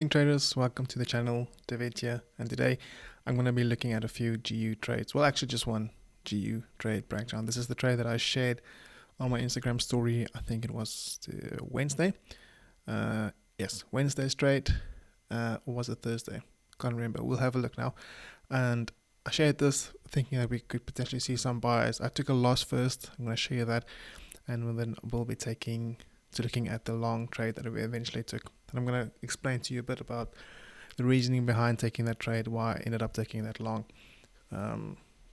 Traders, welcome to the channel. David here, and today I'm going to be looking at a few GU trades. Well, actually just one GU trade breakdown. This is the trade that I shared on my Instagram story. I think it was Wednesday. Yes, Wednesday's trade, or was it Thursday? Can't remember. We'll have a look now. And I shared this thinking that we could potentially see some buyers. I took a loss first. I'm going to show you that, and then we'll be looking at the long trade that we eventually took. And I'm going to explain to you a bit about the reasoning behind taking that trade, why I ended up taking that long.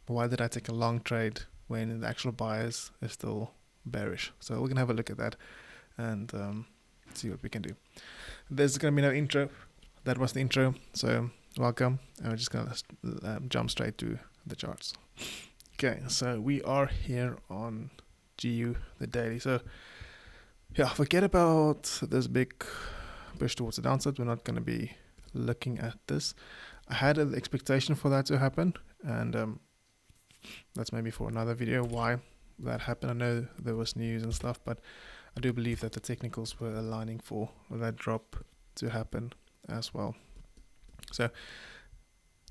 Why did I take a long trade when the actual buyers are still bearish? So we're going to have a look at that and see what we can do. There's going to be no intro. That was the intro. So welcome. And we're just going to jump straight to the charts. Okay, so we are here on GU, the daily. So yeah, forget about this big push towards the downside. We're not going to be looking at this. I had an expectation for that to happen, and that's maybe for another video why that happened. I know there was news and stuff, but I do believe that the technicals were aligning for that drop to happen as well. So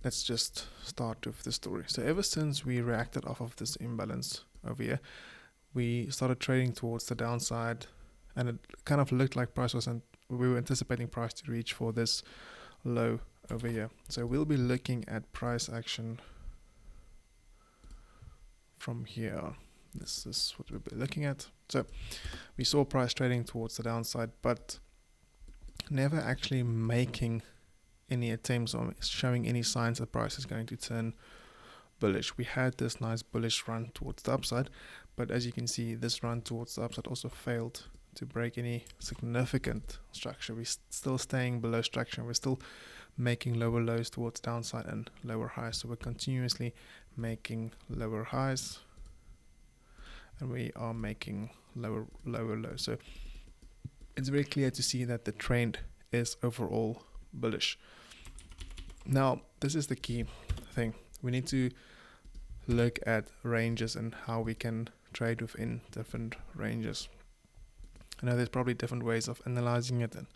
let's just start with the story. So ever since we reacted off of this imbalance over here, we started trading towards the downside, and it kind of looked like we were anticipating price to reach for this low over here. So we'll be looking at price action from here. This is what we'll be looking at. So we saw price trading towards the downside, but never actually making any attempts or showing any signs that price is going to turn bullish. We had this nice bullish run towards the upside, but as you can see, this run towards the upside also failed to break any significant structure. We're still staying below structure. We're still making lower lows towards downside and lower highs. So we're continuously making lower highs, and we are making lower lows. So it's very clear to see that the trend is overall bullish. Now, this is the key thing. We need to look at ranges and how we can trade within different ranges. I know there's probably different ways of analyzing it and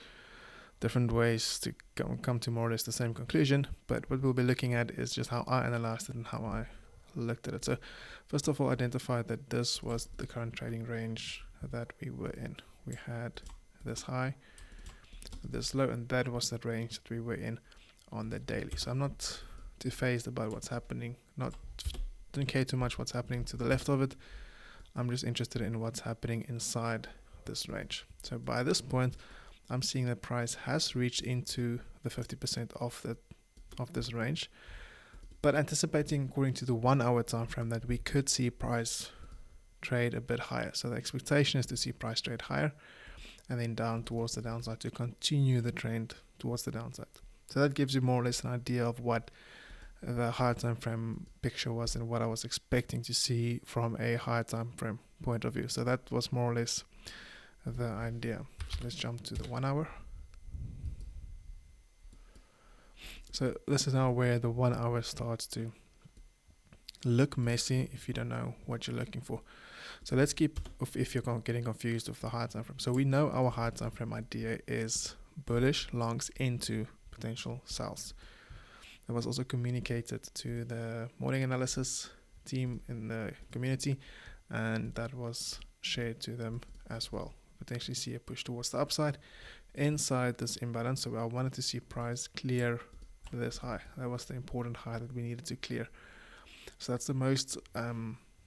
different ways to come to more or less the same conclusion, but what we'll be looking at is just how I analyzed it and how I looked at it. So first of all, identify that this was the current trading range that we were in. We had this high, this low, and that was the range that we were in on the daily. So I'm not too phased about what's happening, don't care too much what's happening to the left of it. I'm just interested in what's happening inside this range. So by this point, I'm seeing that price has reached into the 50% of this range, but anticipating according to the 1 hour time frame that we could see price trade a bit higher. So the expectation is to see price trade higher and then down towards the downside to continue the trend towards the downside. So that gives you more or less an idea of what the higher time frame picture was and what I was expecting to see from a higher time frame point of view. So that was more or less the idea. So let's jump to the 1 hour. So this is now where the 1 hour starts to look messy if you don't know what you're looking for. So let's keep, if you're getting confused with the higher time frame. So we know our higher time frame idea is bullish longs into potential sells. That was also communicated to the morning analysis team in the community, and that was shared to them as well. Potentially see a push towards the upside inside this imbalance. So I wanted to see price clear this high. That was the important high that we needed to clear. So that's the most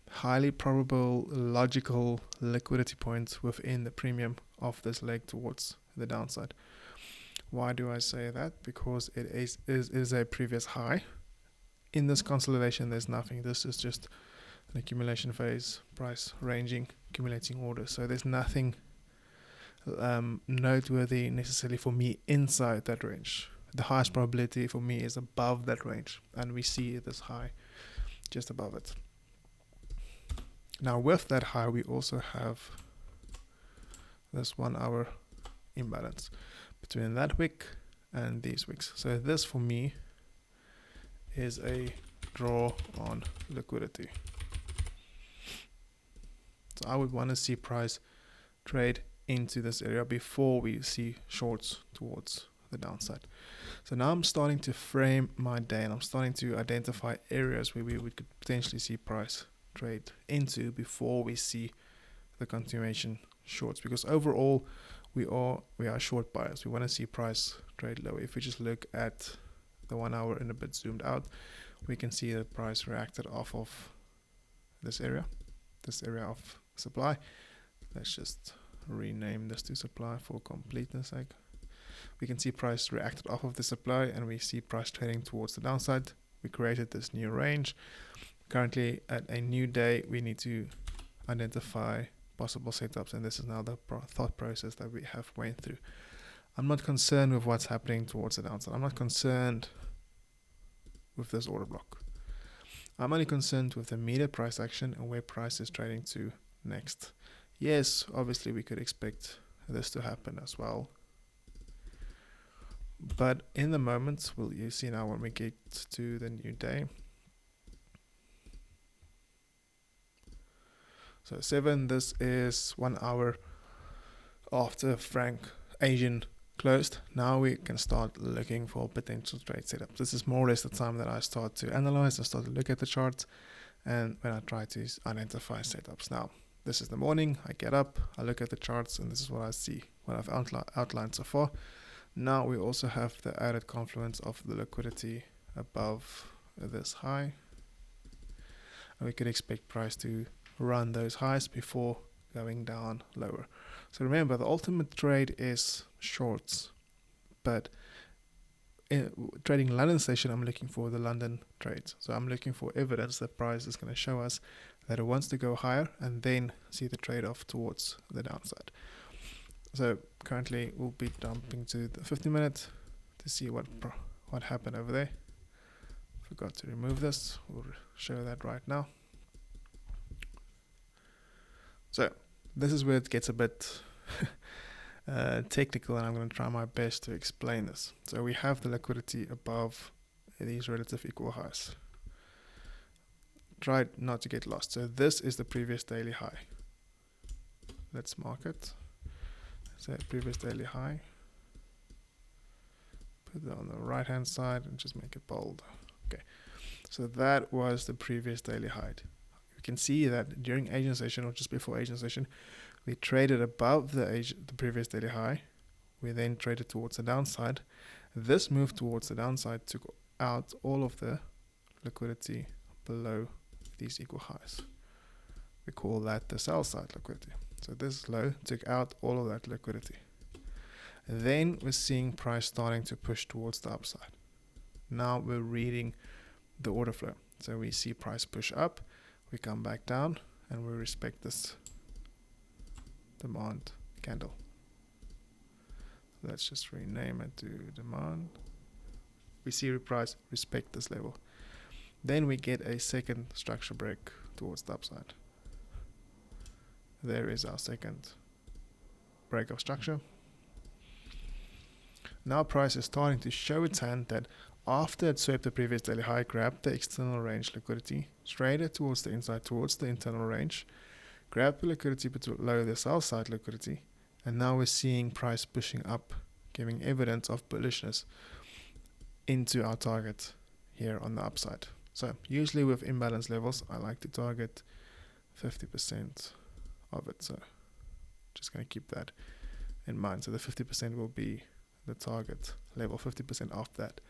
highly probable logical liquidity point within the premium of this leg towards the downside. Why do I say that? Because it is a previous high. In this consolidation, there's nothing. This is just an accumulation phase, price ranging, accumulating orders. So there's nothing noteworthy necessarily for me inside that range. The highest probability for me is above that range, and we see this high just above it. Now with that high, we also have this 1 hour imbalance between that wick and these wicks. So this for me is a draw on liquidity. So I would want to see price trade into this area before we see shorts towards the downside. So now I'm starting to frame my day, and I'm starting to identify areas where we could potentially see price trade into before we see the continuation shorts, because overall we are short buyers. We want to see price trade lower. If we just look at the 1 hour and a bit zoomed out, we can see the price reacted off of this area of supply. Let's just rename this to supply for completeness sake. We can see price reacted off of the supply, and we see price trading towards the downside. We created this new range. Currently at a new day, we need to identify possible setups, and this is now the thought process that we have went through. I'm not concerned with what's happening towards the downside. I'm not concerned with this order block. I'm only concerned with the immediate price action and where price is trading to next. Yes, obviously we could expect this to happen as well, but in the moment, you see now when we get to the new day. So 7, this is 1 hour after Frank Asian closed. Now we can start looking for potential trade setups. This is more or less the time that I start to analyze, I start to look at the charts, and when I try to identify setups. Now, this is the morning, I get up, I look at the charts, and this is what I see, what I've outlined so far. Now we also have the added confluence of the liquidity above this high, and we could expect price to run those highs before going down lower. So remember, the ultimate trade is shorts, but in trading London session, I'm looking for the London trades. So I'm looking for evidence that price is going to show us that it wants to go higher, and then see the trade-off towards the downside. So currently we'll be jumping to the 50-minute to see what happened over there. Forgot to remove this. We'll show that right now. So this is where it gets a bit technical, and I'm going to try my best to explain this. So we have the liquidity above these relative equal highs. Try not to get lost. So this is the previous daily high. Let's mark it. So previous daily high. Put it on the right hand side and just make it bold. Okay. So that was the previous daily high. You can see that during Asian session, or just before Asian session, we traded above the previous daily high. We then traded towards the downside. This move towards the downside took out all of the liquidity below these equal highs. We call that the sell side liquidity. So this low took out all of that liquidity. Then we're seeing price starting to push towards the upside. Now we're reading the order flow. So we see price push up, we come back down, and we respect this demand candle. Let's just rename it to demand. We see price respect this level. Then we get a second structure break towards the upside. There is our second break of structure. Now price is starting to show its hand that after it swept the previous daily high, grabbed the external range liquidity, traded towards the inside, towards the internal range, grabbed the liquidity below the sell side liquidity, and now we're seeing price pushing up, giving evidence of bullishness into our target here on the upside. So usually with imbalance levels, I like to target 50% of it. So just going to keep that in mind. So the 50% will be the target level, 50% off that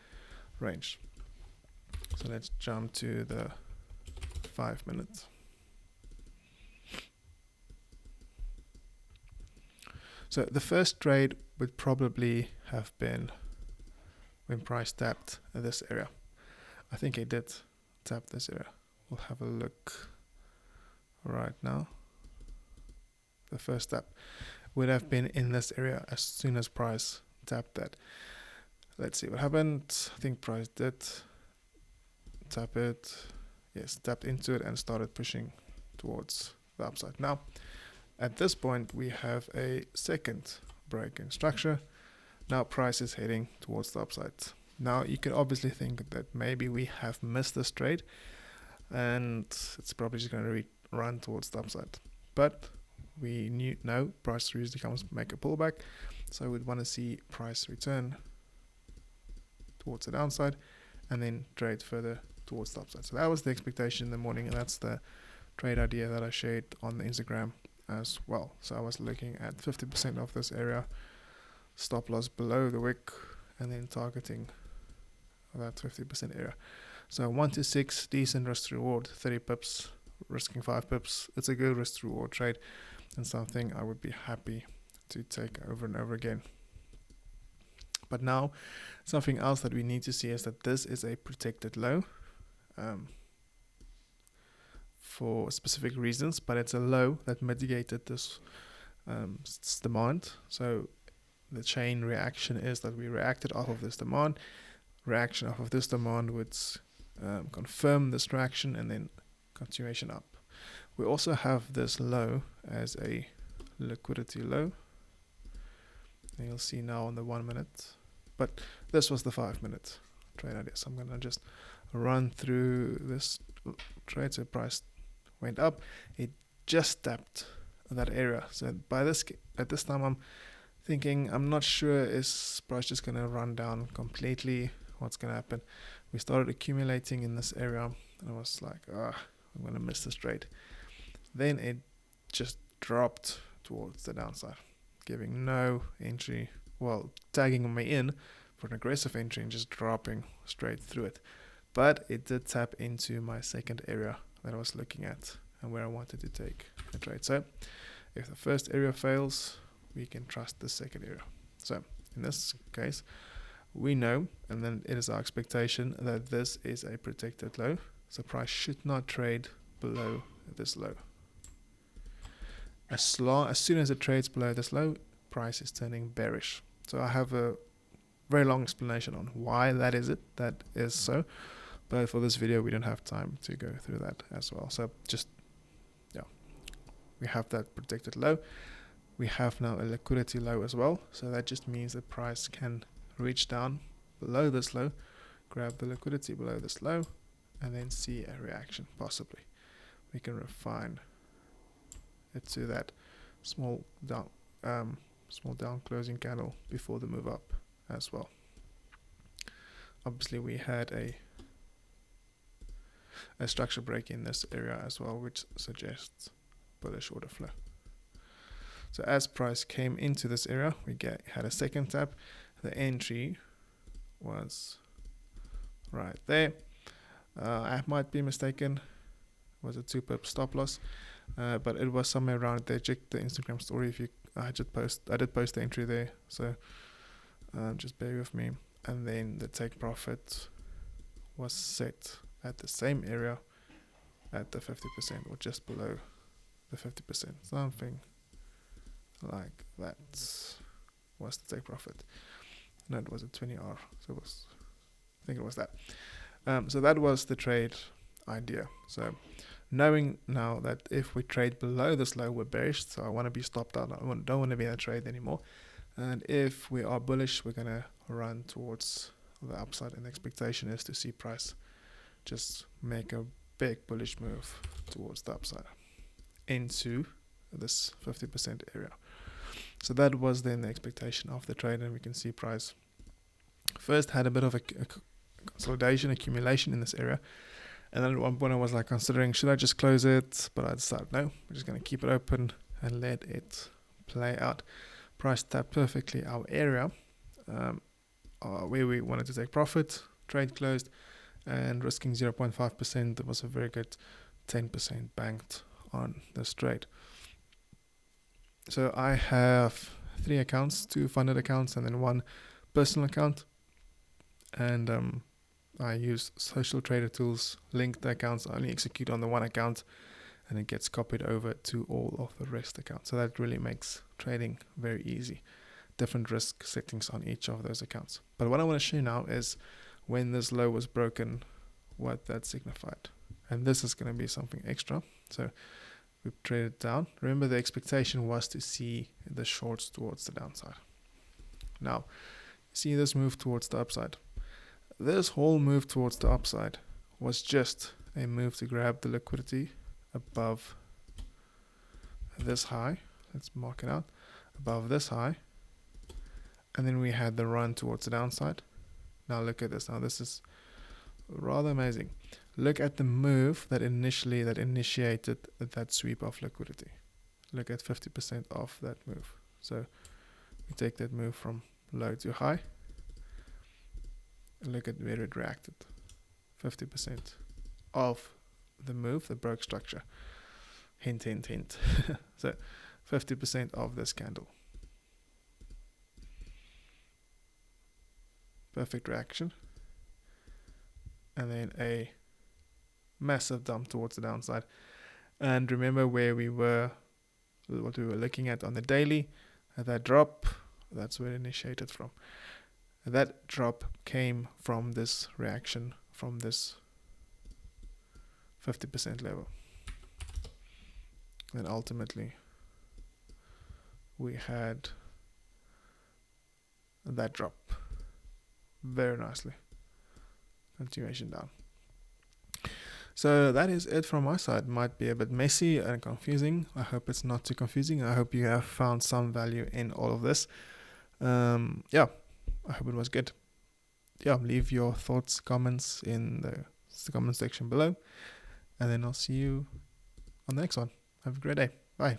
range. So let's jump to the 5 minutes. So the first trade would probably have been when price tapped this area. I think it did tap this area. We'll have a look right now. The first tap would have been in this area as soon as price tapped that. Let's see what happened. I think price did tap it. Yes, tapped into it and started pushing towards the upside. Now, at this point, we have a second break in structure. Now price is heading towards the upside. Now you can obviously think that maybe we have missed this trade and it's probably just going to run towards the upside. But we know price usually comes make a pullback, so we'd want to see price return towards the downside, and then trade further towards the upside. So that was the expectation in the morning, and that's the trade idea that I shared on the Instagram as well. So I was looking at 50% of this area, stop loss below the wick, and then targeting that 50% area. So 1 to 6, decent risk to reward, 30 pips, risking 5 pips. It's a good risk to reward trade and something I would be happy to take over and over again. But now, something else that we need to see is that this is a protected low for specific reasons, but it's a low that mitigated this demand. So the chain reaction is that we reacted off of this demand. Reaction off of this demand would confirm this reaction and then continuation up. We also have this low as a liquidity low. And you'll see now on the 1 minute. But this was the 5 minute trade idea. So I'm going to just run through this trade. So price went up. It just tapped that area. So at this time, I'm thinking, I'm not sure, is price just going to run down completely? What's going to happen? We started accumulating in this area. And I was like, I'm going to miss this trade. Then it just dropped towards the downside, giving no entry, well, tagging me in for an aggressive entry and just dropping straight through it. But it did tap into my second area that I was looking at and where I wanted to take a trade. So if the first area fails, we can trust the second area. So in this case, we know, and then it is our expectation, that this is a protected low. So price should not trade below this low. As soon as it trades below this low, price is turning bearish. So I have a very long explanation on why that is so. But for this video, we don't have time to go through that as well. So just, we have that protected low. We have now a liquidity low as well. So that just means that price can reach down below this low, grab the liquidity below this low, and then see a reaction possibly. We can refine it to that small down closing candle before the move up as well. Obviously, we had a structure break in this area as well, which suggests bullish order flow. So as price came into this area, we had a second tap. The entry was right there. I might be mistaken. It was a 2 pip stop loss, but it was somewhere around there. Check the Instagram story I did post the entry there. So just bear with me. And then the take profit was set at the same area at the 50% or just below the 50%, something like that was the take profit. No, it was a 20R, so I think it was that. So that was the trade idea. So knowing now that if we trade below this low, we're bearish, so I want to be stopped out. I don't want to be in a trade anymore. And if we are bullish, we're going to run towards the upside, and the expectation is to see price just make a big bullish move towards the upside into this 50% area. So that was then the expectation of the trade, and we can see price first had a bit of a consolidation, accumulation in this area, and then at one point I was like considering, should I just close it? But I decided no, we're just going to keep it open and let it play out. Price tapped perfectly our area where we wanted to take profit. Trade closed, and risking 0.5%, there was a very good 10% banked on this trade. So I have 3 accounts, 2 funded accounts and then 1 personal account. And I use social trader tools, link the accounts, I only execute on the 1 account, and it gets copied over to all of the rest accounts. So that really makes trading very easy. Different risk settings on each of those accounts. But what I want to show you now is when this low was broken, what that signified. And this is going to be something extra. So we traded down. Remember, the expectation was to see the shorts towards the downside. Now, see this move towards the upside. This whole move towards the upside was just a move to grab the liquidity above this high. Let's mark it out. Above this high. And then we had the run towards the downside. Now look at this. Now this is rather amazing. Look at the move that initiated that sweep of liquidity. Look at 50% of that move. So we take that move from low to high. And look at where it reacted. 50% of the move that broke structure. Hint, hint, hint. So 50% of this candle. Perfect reaction. And then a massive dump towards the downside. And remember where we were, what we were looking at on the daily, that drop, that's where it initiated from. That drop came from this reaction, from this 50% level. And ultimately, we had that drop very nicely. Continuation down. So that is it from my side. Might be a bit messy and confusing. I hope it's not too confusing. I hope you have found some value in all of this. Yeah, I hope it was good. Yeah, leave your thoughts, comments in the comment section below. And then I'll see you on the next one. Have a great day. Bye.